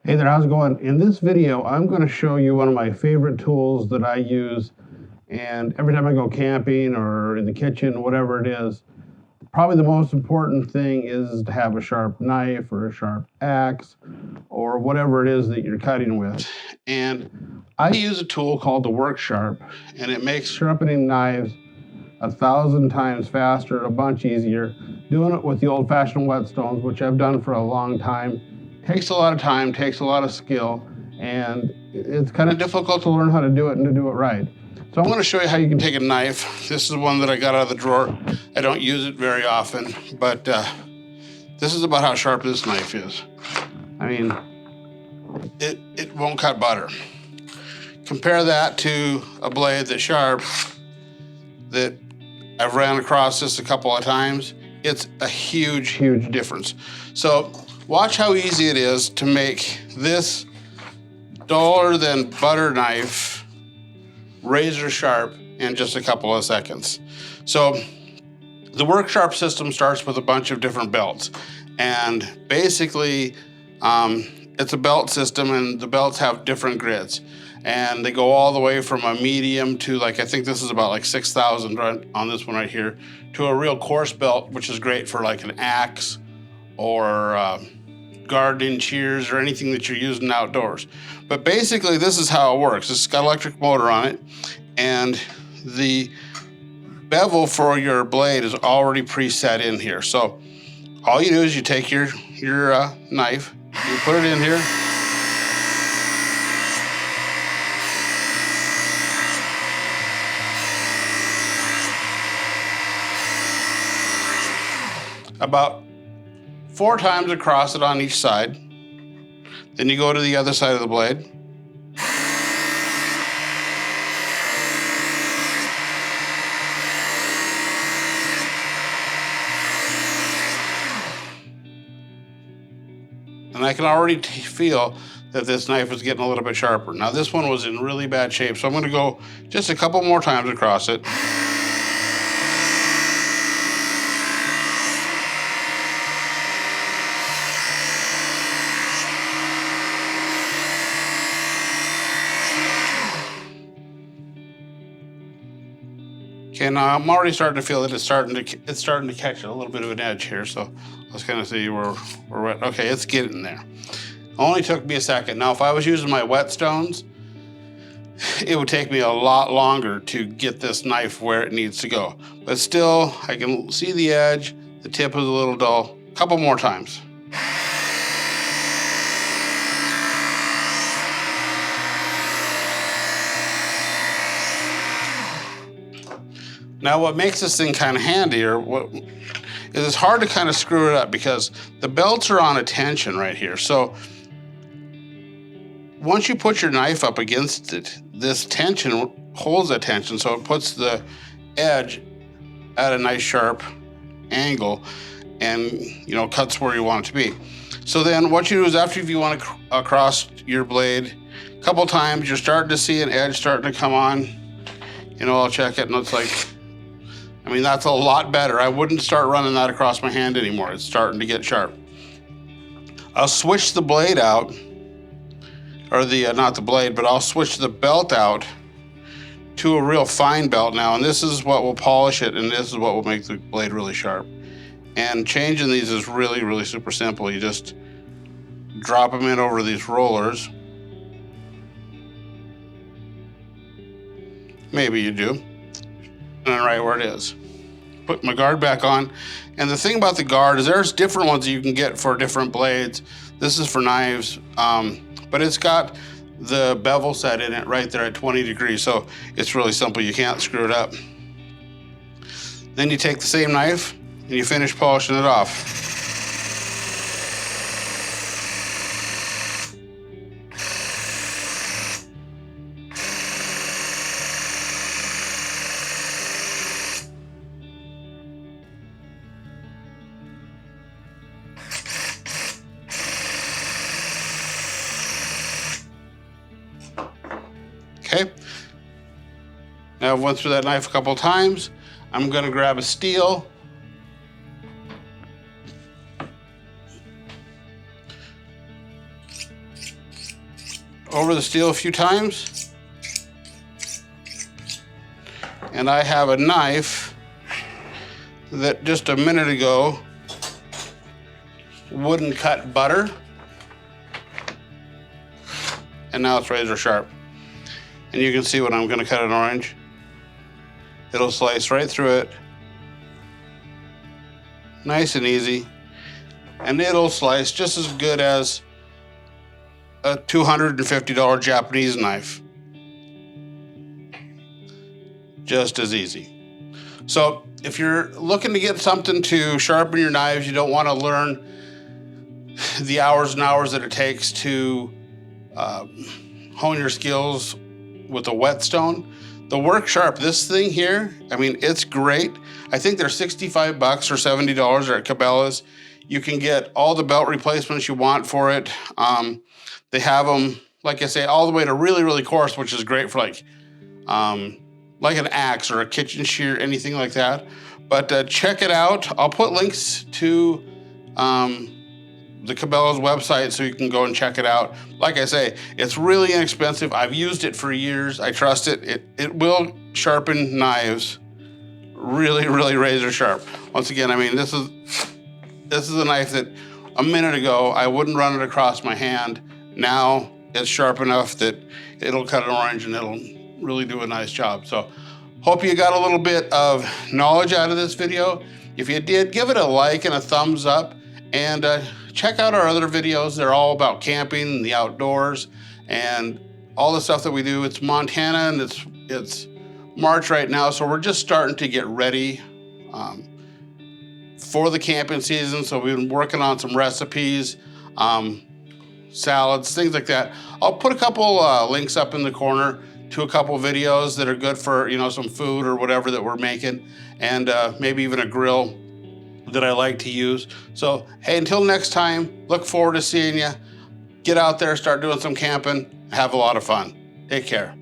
Hey there, how's it going? In this video, I'm going to show you one of my favorite tools that I use, and every time I go camping or in the kitchen, whatever it is, probably the most important thing is to have a sharp knife or a sharp axe or whatever it is that you're cutting with. And I use a tool called the Work Sharp, and it makes sharpening knives 1,000 times faster, a bunch easier. Doing it with the old-fashioned whetstones, which I've done for a long time, takes a lot of time, takes a lot of skill, and it's kind of difficult to learn how to do it and to do it right. So I'm going to show you how you can take a knife. This is one that I got out of the drawer. I don't use it very often, but this is about how sharp this knife is. I mean, it won't cut butter. Compare that to a blade that's sharp that I've ran across this a couple of times. It's a huge, huge difference. So watch how easy it is to make this duller than butter knife razor sharp in just a couple of seconds. So the Work Sharp system starts with a bunch of different belts. And basically, it's a belt system, and the belts have different grids. And they go all the way from a medium to, like, I think this is about like 6,000 on this one right here, to a real coarse belt, which is great for like an axe or gardening shears or anything that you're using outdoors. But basically, this is how it works. It's got an electric motor on it, and the bevel for your blade is already preset in here. So all you do is you take your knife, you put it in here, about 4 times across it on each side. Then you go to the other side of the blade. And I can already feel that this knife is getting a little bit sharper. Now this one was in really bad shape, so I'm going to go just a couple more times across it. Okay, now I'm already starting to feel that it's starting to catch a little bit of an edge here, so let's kind of see where we're at. Okay, it's getting there. Only took me a second. Now, if I was using my whetstones, it would take me a lot longer to get this knife where it needs to go. But still, I can see the edge. The tip is a little dull. A couple more times. Now, what makes this thing kind of handier is it's hard to kind of screw it up because the belts are on a tension right here. So once you put your knife up against it, this tension holds that tension, so it puts the edge at a nice sharp angle and, you know, cuts where you want it to be. So then what you do is after you want to cross your blade a couple times, you're starting to see an edge starting to come on. You know, I'll check it and it's like, I mean, that's a lot better. I wouldn't start running that across my hand anymore. It's starting to get sharp. I'll switch the blade out, or not the blade, but I'll switch the belt out to a real fine belt now, and this is what will polish it, and this is what will make the blade really sharp. And changing these is really, really super simple. You just drop them in over these rollers. Maybe you do. And right where it is. Put my guard back on. And the thing about the guard is there's different ones that you can get for different blades. This is for knives, but it's got the bevel set in it right there at 20 degrees. So it's really simple. You can't screw it up. Then you take the same knife and you finish polishing it off. Okay, now I've went through that knife a couple times. I'm gonna grab a steel. over the steel a few times. And I have a knife that just a minute ago wouldn't cut butter. And now it's razor sharp. And you can see when I'm gonna cut an orange, it'll slice right through it. Nice and easy. And it'll slice just as good as a $250 Japanese knife. Just as easy. So if you're looking to get something to sharpen your knives, you don't want to learn the hours and hours that it takes to hone your skills with a whetstone. The Work Sharp, this thing here, I mean, it's great. I think they're 65 bucks or $70 at Cabela's. You can get all the belt replacements you want for it. They have them, like I say, all the way to really, really coarse, which is great for like an axe or a kitchen shear, anything like that. But check it out. I'll put links to the Cabela's website so you can go and check it out. Like I say, it's really inexpensive. I've used it for years. I trust it. It will sharpen knives really, really razor sharp. Once again, I mean, this is a knife that a minute ago I wouldn't run it across my hand. Now it's sharp enough that it'll cut an orange and it'll really do a nice job. So hope you got a little bit of knowledge out of this video. If you did, give it a like and a thumbs up, and check out our other videos. They're all about camping and the outdoors and all the stuff that we do. It's Montana and it's March right now, so we're just starting to get ready for the camping season. So we've been working on some recipes, salads, things like that. I'll put a couple links up in the corner to a couple videos that are good for, you know, some food or whatever that we're making, and maybe even a grill that I like to use. So, hey, until next time, look forward to seeing you. Get out there, start doing some camping, have a lot of fun. Take care.